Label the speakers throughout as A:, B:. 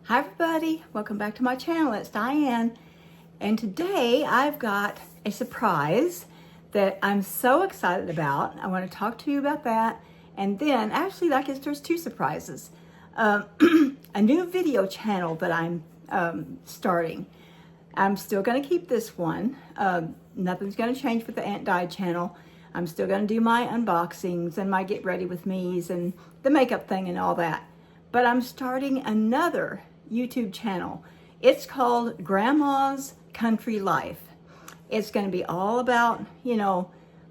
A: Hi everybody, welcome back to my channel. It's Diane, and today I've got a surprise that I'm so excited about. I want to talk to you about that, and then actually I guess there's two surprises. A new video channel that I'm starting. I'm still going to keep this one. Nothing's going to change with the Aunt Di channel. I'm still going to do my unboxings and my get ready with me's and the makeup thing and all that. But I'm starting another YouTube channel. It's called Grandma's Country Life. It's going to be all about,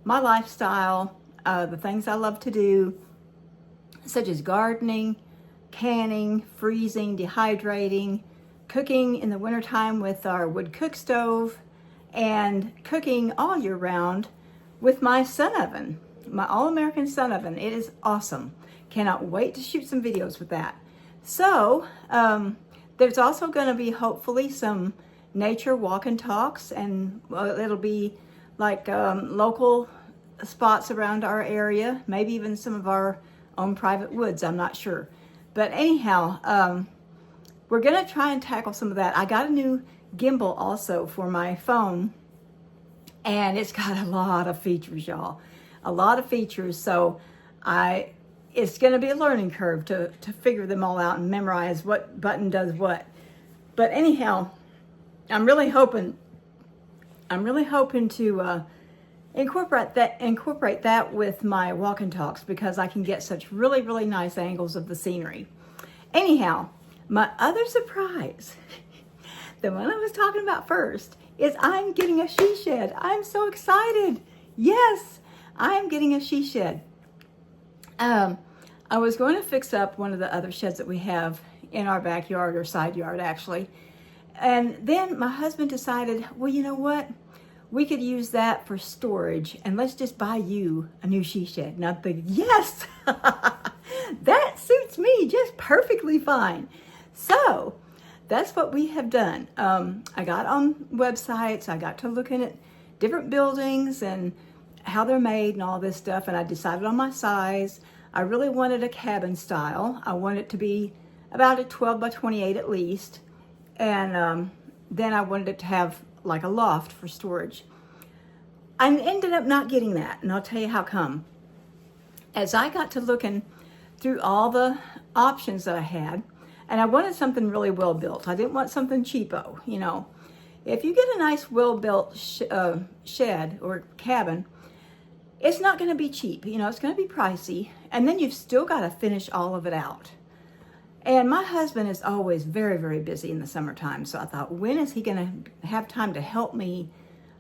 A: my lifestyle, the things I love to do, such as gardening, canning, freezing, dehydrating, cooking in the wintertime with our wood cook stove, and cooking all year round with my sun oven, my all-American sun oven. It is awesome. Cannot wait to shoot some videos with that. So, there's also going to be hopefully some nature walk and talks, and it'll be like local spots around our area, maybe even some of our own private woods, I'm not sure. But anyhow, we're going to try and tackle some of that. I got a new gimbal also for my phone, and it's got a lot of features, y'all. A lot of features, so it's going to be a learning curve to figure them all out and memorize what button does what. But anyhow, I'm really hoping to incorporate that with my walk and talks, because I can get such really, really nice angles of the scenery. Anyhow, my other surprise, the one I was talking about first, is I'm getting a she shed. I'm so excited. Yes, I'm getting a she shed. I was going to fix up one of the other sheds that we have in our backyard, or side yard actually. And then my husband decided, well, you know what? We could use that for storage, and let's just buy you a new she shed. And I'm thinking, yes, that suits me just perfectly fine. So that's what we have done. I got on websites, I got to looking at different buildings and how they're made and all this stuff, and I decided on my size. I really wanted a cabin style. I wanted it to be about a 12 by 28 at least. And then I wanted it to have like a loft for storage. I ended up not getting that, and I'll tell you how come. As I got to looking through all the options that I had, and I wanted something really well built. I didn't want something cheapo, If you get a nice well built shed or cabin, it's not going to be cheap. It's going to be pricey. And then you've still got to finish all of it out. And my husband is always very, very busy in the summertime. So I thought, when is he going to have time to help me?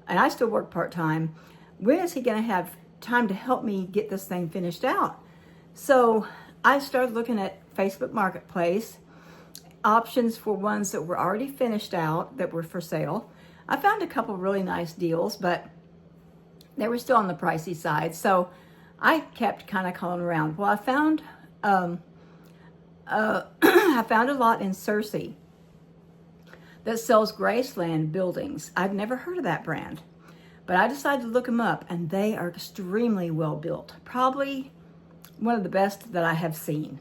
A: And I still work part-time. When is he going to have time to help me get this thing finished out? So I started looking at Facebook Marketplace, options for ones that were already finished out, that were for sale. I found a couple really nice deals, but they were still on the pricey side. So I kept kind of calling around. Well, I found I found a lot in Searcy that sells Graceland buildings. I've never heard of that brand, but I decided to look them up, and they are extremely well built. Probably one of the best that I have seen.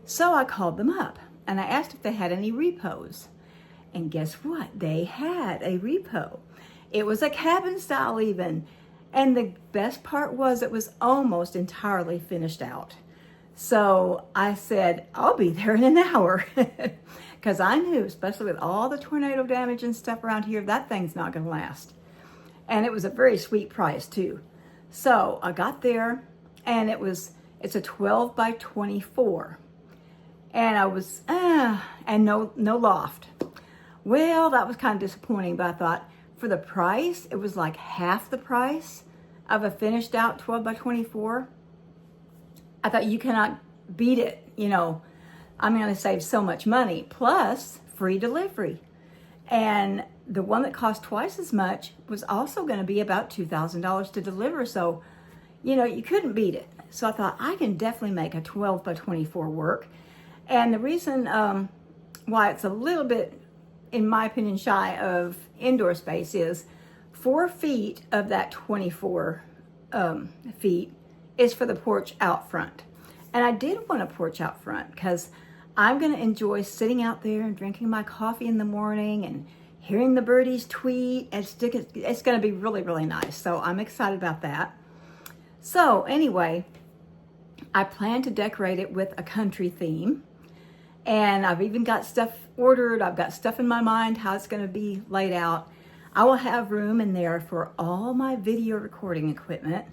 A: So I called them up and I asked if they had any repos. And guess what? They had a repo. It was a cabin style even. And the best part was it was almost entirely finished out. So I said, I'll be there in an hour. Because I knew, especially with all the tornado damage and stuff around here, that thing's not going to last. And it was a very sweet price too. So I got there, and it's a 12 by 24. And I was, and no loft. Well, that was kind of disappointing, but I thought, for the price, it was like half the price of a finished out 12 by 24. I thought, you cannot beat it. I'm going to save so much money, plus free delivery. And the one that cost twice as much was also going to be about $2,000 to deliver. So, you couldn't beat it. So I thought, I can definitely make a 12 by 24 work. And the reason why it's a little bit, in my opinion, shy of indoor space is 4 feet of that 24 feet is for the porch out front. And I did want a porch out front because I'm going to enjoy sitting out there and drinking my coffee in the morning and hearing the birdies tweet. It's going to be really, really nice. So I'm excited about that. So anyway, I plan to decorate it with a country theme. And I've even got stuff ordered. I've got stuff in my mind how it's going to be laid out. I will have room in there for all my video recording equipment.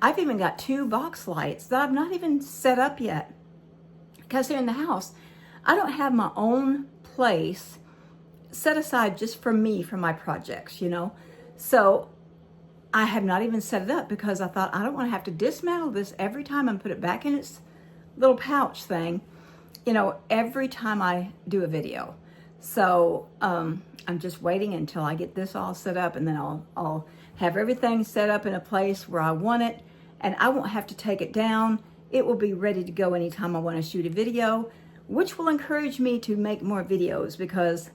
A: I've even got 2 box lights that I've not even set up yet because they're in the house. I don't have my own place set aside just for me, for my projects, you know. So I have not even set it up because I thought I don't want to have to dismantle this every time and put it back in its little pouch thing, you know, every time I do a video. So I'm just waiting until I get this all set up, and then I'll have everything set up in a place where I want it, and I won't have to take it down. It will be ready to go anytime I want to shoot a video, which will encourage me to make more videos, because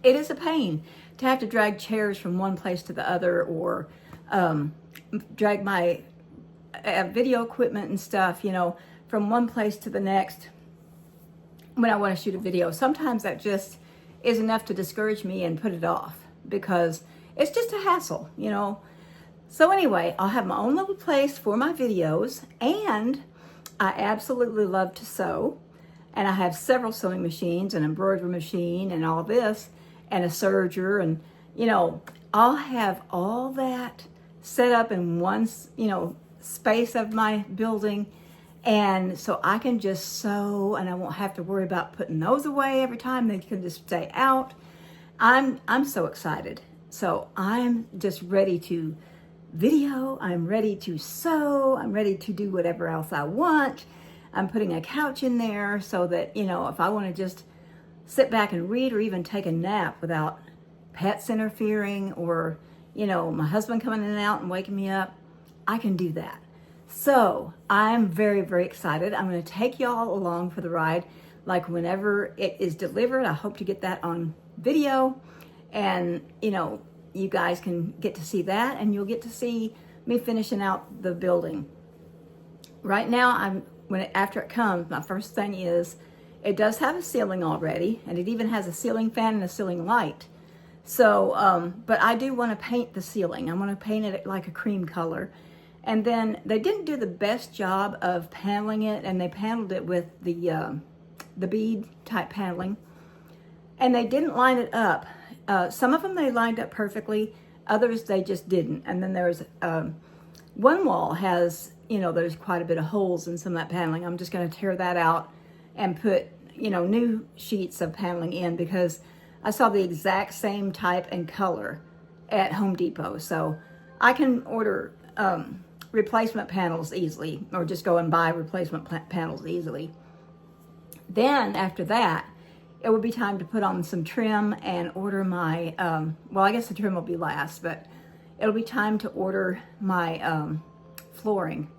A: it is a pain to have to drag chairs from one place to the other, or drag my video equipment and stuff, you know, from one place to the next when I want to shoot a video. Sometimes that just is enough to discourage me and put it off because it's just a hassle, you know. So anyway, I'll have my own little place for my videos, and I absolutely love to sew. And I have several sewing machines, an embroidery machine and all this, and a serger, and, you know, I'll have all that set up in one, you know, space of my building. And so I can just sew, and I won't have to worry about putting those away every time. They can just stay out. I'm so excited. So I'm just ready to video. I'm ready to sew. I'm ready to do whatever else I want. I'm putting a couch in there so that, you know, if I want to just sit back and read or even take a nap without pets interfering or, you know, my husband coming in and out and waking me up, I can do that. So I'm very, very excited. I'm going to take y'all along for the ride. Like whenever it is delivered, I hope to get that on video, and, you know, you guys can get to see that, and you'll get to see me finishing out the building. Right now, after it comes, my first thing is, it does have a ceiling already, and it even has a ceiling fan and a ceiling light. So, but I do want to paint the ceiling. I want to paint it like a cream color. And then they didn't do the best job of paneling it, and they paneled it with the bead type paneling, and they didn't line it up. Some of them they lined up perfectly, others they just didn't. And then there's one wall has, you know, there's quite a bit of holes in some of that paneling. I'm just going to tear that out and put, you know, new sheets of paneling in, because I saw the exact same type and color at Home Depot. So I can order replacement panels easily, or just go and buy replacement panels easily. Then after that, it will be time to put on some trim and order my, well, I guess the trim will be last, but it'll be time to order my flooring.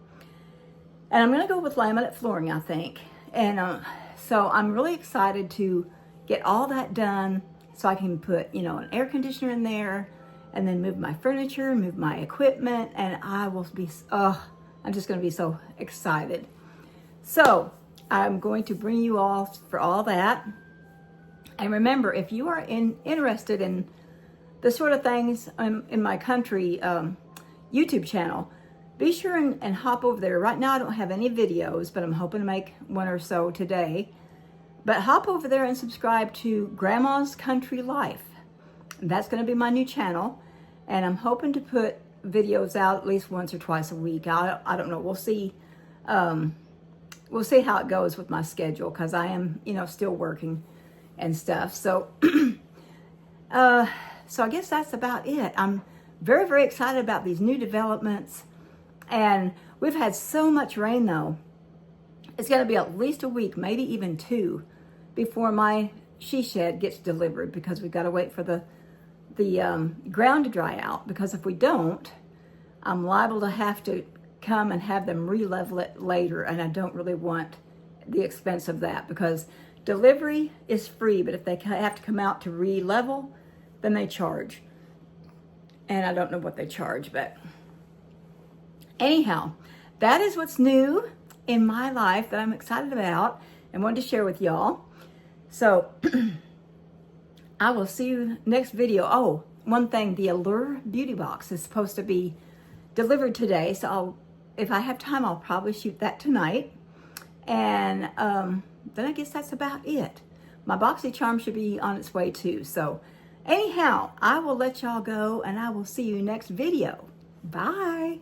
A: And I'm going to go with laminate flooring, I think. And so I'm really excited to get all that done so I can put, you know, an air conditioner in there, and then move my furniture, move my equipment, and I will be, I'm just going to be so excited. So I'm going to bring you all for all that. And remember, if you are interested in the sort of things in my country YouTube channel, be sure and hop over there. Right now I don't have any videos, but I'm hoping to make one or so today. But hop over there and subscribe to Grandma's Country Life. That's going to be my new channel, and I'm hoping to put videos out at least once or twice a week. I don't know. We'll see. We'll see how it goes with my schedule, because I am, you know, still working and stuff. So, so I guess that's about it. I'm very, very excited about these new developments, and we've had so much rain though. It's going to be at least a week, maybe even 2, before my she shed gets delivered, because we've got to wait for the ground to dry out, because if we don't, I'm liable to have to come and have them re-level it later, and I don't really want the expense of that, because delivery is free, but if they have to come out to re-level, then they charge. And I don't know what they charge, but anyhow, that is what's new in my life that I'm excited about. and wanted to share with y'all. So I will see you next video. Oh, one thing, the Allure Beauty Box is supposed to be delivered today. So if I have time, I'll probably shoot that tonight. And then I guess that's about it. My BoxyCharm should be on its way too. So anyhow, I will let y'all go and I will see you next video. Bye.